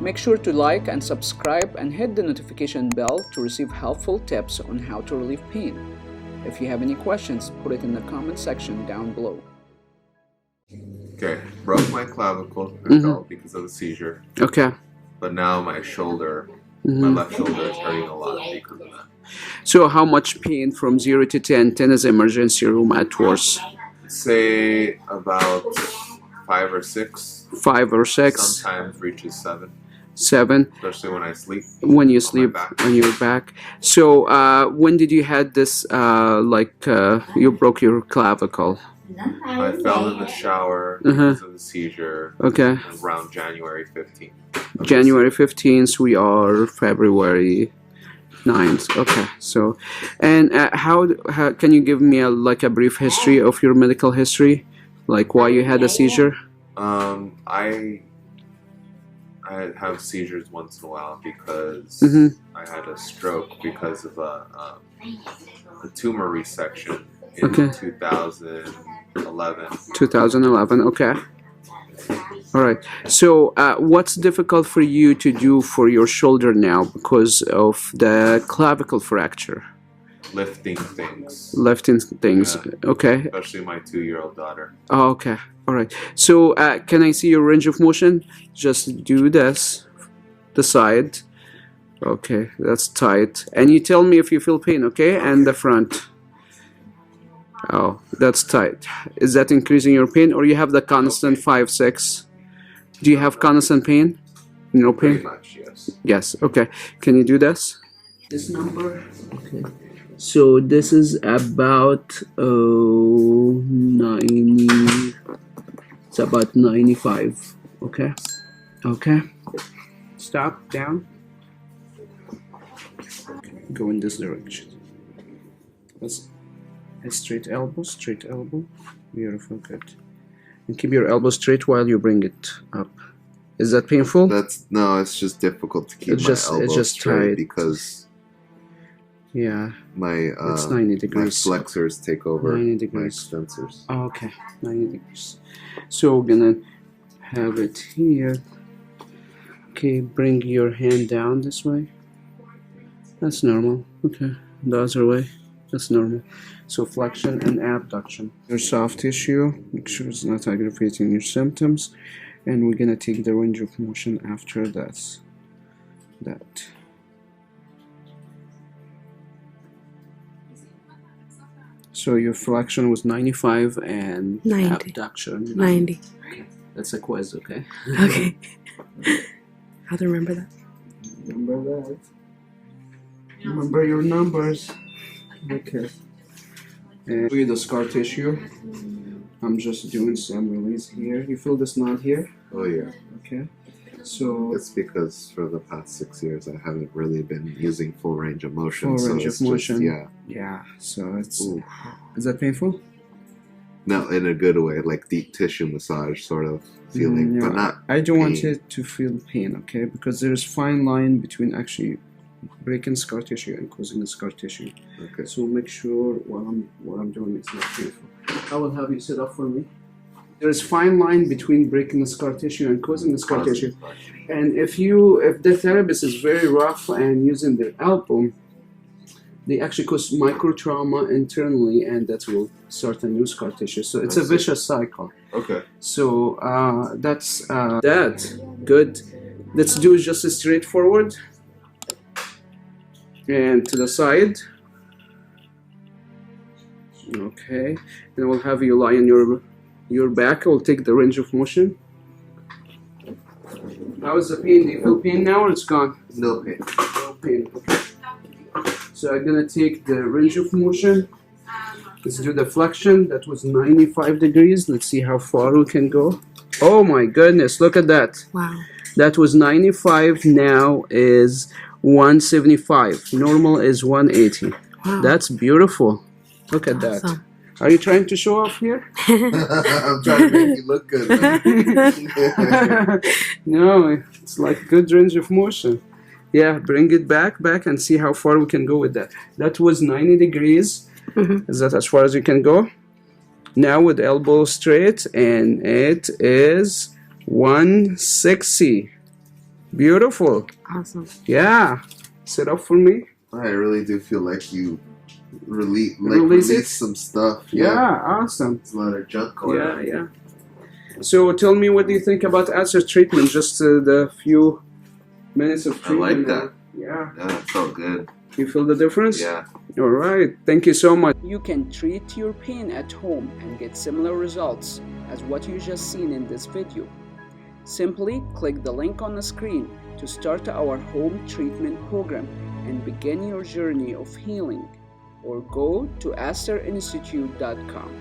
Make sure to like and subscribe and hit the notification bell to receive helpful tips on how to relieve pain. If you have any questions, put it in the comment section down below. Okay, broke my clavicle. I fell because of the seizure. Okay. But now my shoulder, my left shoulder is hurting a lot because of that. So how much pain from 0 to 10? 10 is emergency room at worst. Say about 5 or 6. 5 or 6. Sometimes reaches 7. 7. Especially when I sleep. When you sleep on your back. So when did you had this, you broke your clavicle? I fell in the shower because of the seizure. Okay. Around January 15th. January 15th, we are February 9th. Okay. So, and how can you give me a brief history of your medical history, like why you had a seizure? I have seizures once in a while because I had a stroke because of a tumor resection in 2011. 2011, okay. All right. So what's difficult for you to do for your shoulder now because of the clavicle fracture? Lifting things. Lifting things, yeah. Okay. Especially my 2-year-old daughter. Oh, okay. All right. So can I see your range of motion? Just do this, the side. Okay, that's tight. And you tell me if you feel pain, okay? And the front. Oh, that's tight. Is that increasing your pain, or you have the constant 5, 6? Do you have constant pain? No pain? Pretty much, yes. Yes, okay. Can you do this? This number? Okay. So this is about 90. It's about 95. Okay. Okay. Stop. Down. Go in this direction. That's a straight elbow. Straight elbow. Beautiful. Good. And keep your elbow straight while you bring it up. Is that painful? No. It's just difficult to keep my elbow straight tight. Because. Yeah, it's 90 degrees. My flexors take over 90 degrees. My extensors. Oh, okay, 90 degrees. So we're gonna have it here. Okay, bring your hand down this way. That's normal. Okay, the other way. That's normal. So flexion and abduction. Your soft tissue. Make sure it's not aggravating your symptoms. And we're gonna take the range of motion after that. So your flexion was 95 and 90. Abduction 90. Okay. That's a quiz, okay? Okay. How to remember that? Remember that. Remember your numbers. Okay. And show you the scar tissue. I'm just doing some release here. You feel this knot here? Oh yeah. Okay. So it's because for the past 6 years I haven't really been using full range of motion. Full range of motion. Just, yeah. So it's. Ooh. Is that painful? No, in a good way, like deep tissue massage sort of feeling, but not. I don't want you to feel pain, okay? Because there's fine line between actually breaking scar tissue and causing the scar tissue. Okay. So make sure what I'm doing is not painful. I will have you sit up for me. There's fine line between breaking the scar tissue and causing the scar tissue. And if the therapist is very rough and using their elbow, they actually cause micro trauma internally, and that will start a new scar tissue. So it's a vicious cycle. Okay. So that's that. Good. Let's do just a straightforward and to the side. Okay. And we'll have you lie on your back. We'll take the range of motion. How is the pain? Do you feel pain now, or it's gone? No pain. No pain. Okay. So I'm gonna take the range of motion. Let's do the flexion. That was 95 degrees. Let's see how far we can go. Oh my goodness, look at that. Wow. That was 95, now is 175. Normal is 180. Wow. That's beautiful. Look at that. Are you trying to show off here? I'm trying to make you look good. No, it's like good range of motion. Yeah, bring it back and see how far we can go with that. That was 90 degrees. Is that as far as you can go? Now with elbow straight, and it is 160. Beautiful. Awesome. Yeah. Sit up for me. I really do feel like you Release release it? some stuff. Yeah, awesome. It's a lot of junk going Yeah, on. yeah. So tell me, what do you think about ASTR treatment? Just the few minutes of I treatment. like that. Yeah. Yeah, that felt good. You feel the difference? Yeah. All right. Thank you so much. You can treat your pain at home and get similar results as what you just seen in this video. Simply click the link on the screen to start our home treatment program and begin your journey of healing, or go to asterinstitute.com.